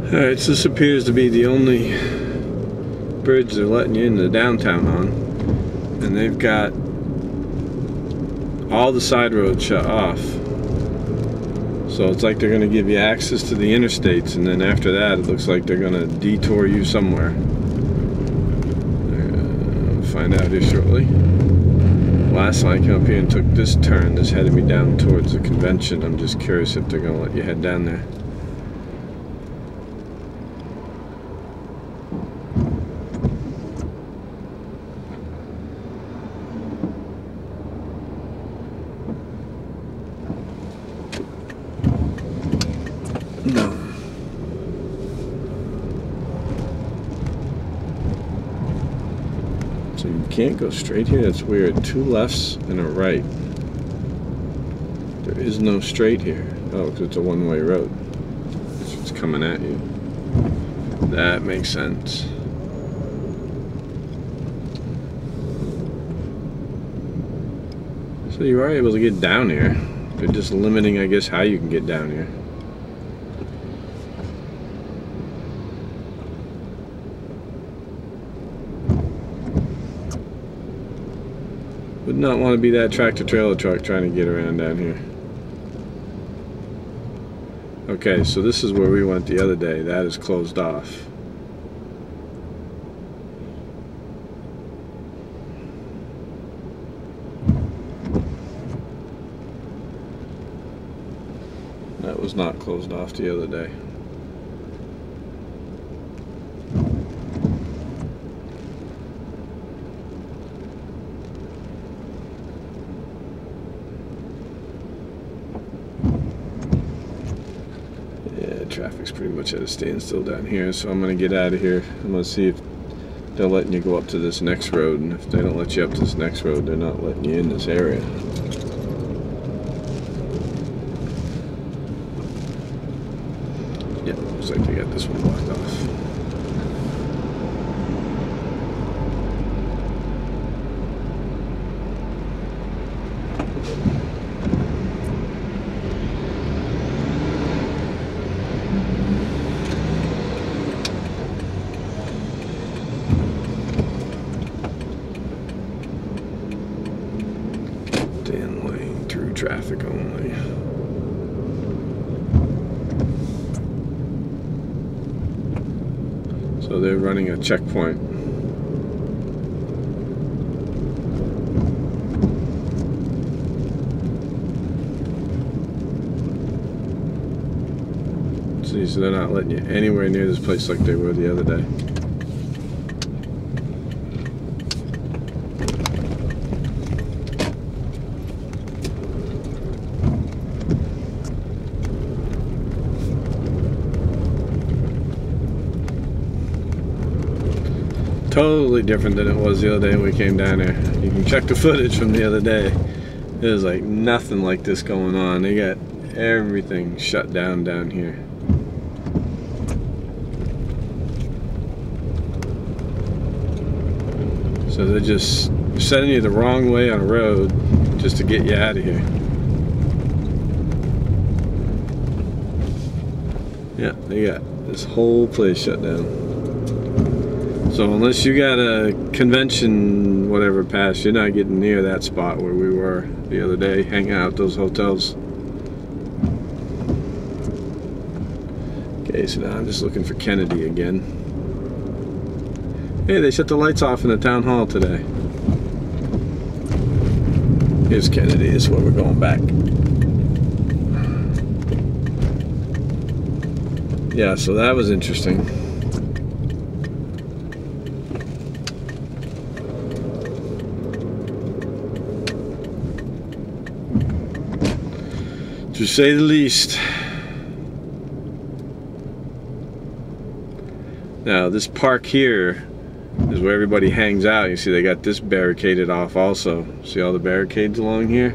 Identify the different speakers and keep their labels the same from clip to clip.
Speaker 1: Alright, so this appears to be the only bridge they're letting you into downtown on. And they've got all the side roads shut off. So it's like they're going to give you access to the interstates, and then after that it looks like they're going to detour you somewhere. I'll find out here shortly. Last time I came up here and took this turn, this headed me down towards the convention. I'm just curious if they're going to let you head down there. No. So you can't go straight here? That's weird. Two lefts and a right. There is no straight here. Oh, because it's a one-way road. So it's coming at you. That makes sense. So you are able to get down here. They're just limiting, I guess, how you can get down here. Would not want to be that tractor trailer truck trying to get around down here. Okay, so this is where we went the other day. That is closed off. That was not closed off the other day. Traffic's pretty much at a standstill down here, so I'm going to get out of here. I'm going to see if they're letting you go up to this next road, and if they don't let you up to this next road, they're not letting you in this area. Yep, looks like they got this one blocked off. Through traffic only. So they're running a checkpoint. See, so they're not letting you anywhere near this place like they were the other day. Totally different than it was the other day when we came down there. You can check the footage from the other day. There's like nothing like this going on. They got everything shut down here. So they're just sending you the wrong way on a road just to get you out of here. Yeah, they got this whole place shut down. So unless you got a convention, whatever, pass, you're not getting near that spot where we were the other day, hanging out at those hotels. Okay, so now I'm just looking for Kennedy again. Hey, they shut the lights off in the town hall today. Here's Kennedy, this is where we're going back. Yeah, so that was interesting. To say the least. Now this park here is where everybody hangs out. You see they got this barricaded off also. See all the barricades along here?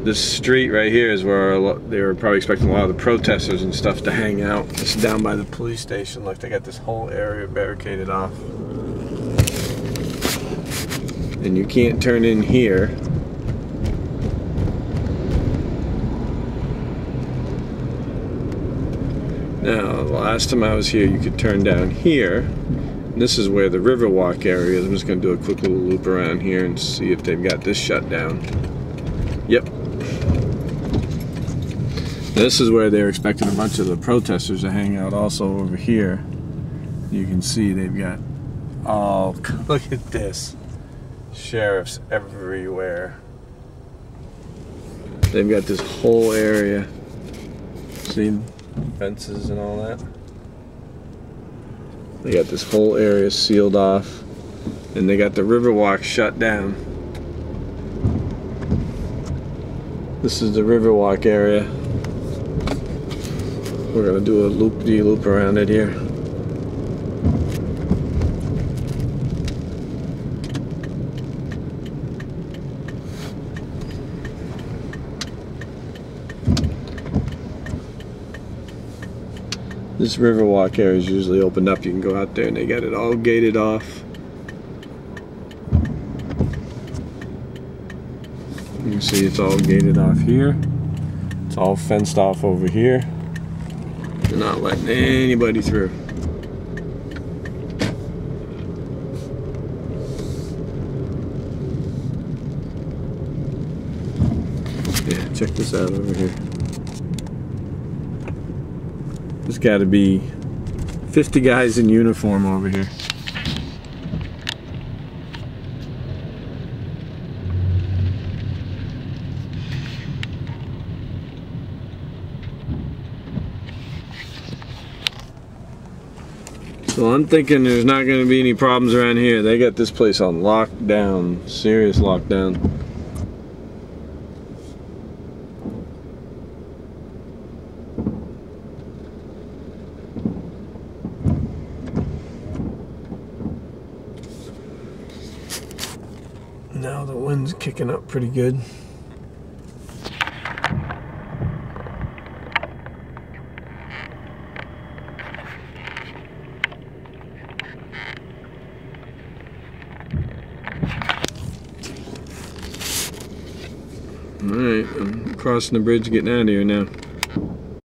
Speaker 1: This street right here is where they were probably expecting a lot of the protesters and stuff to hang out. It's down by the police station. Look, they got this whole area barricaded off. And you can't turn in here. Now, the last time I was here, you could turn down here. And this is where the Riverwalk area is. I'm just going to do a quick little loop around here and see if they've got this shut down. Yep. This is where they're expecting a bunch of the protesters to hang out also over here. You can see they've got, oh, look at this. Sheriffs everywhere. They've got this whole area. See? Fences and all that. They got this whole area sealed off, and they got the Riverwalk shut down. This is the Riverwalk area. We're gonna do a loop-de-loop around it here. This Riverwalk area is usually opened up. You can go out there and they got it all gated off. You can see it's all gated off here. It's all fenced off over here. They're not letting anybody through. Yeah, check this out over here. There's got to be 50 guys in uniform over here. So I'm thinking there's not going to be any problems around here. They got this place on lockdown, serious lockdown. Now the wind's kicking up pretty good. Alright, I'm crossing the bridge getting out of here now.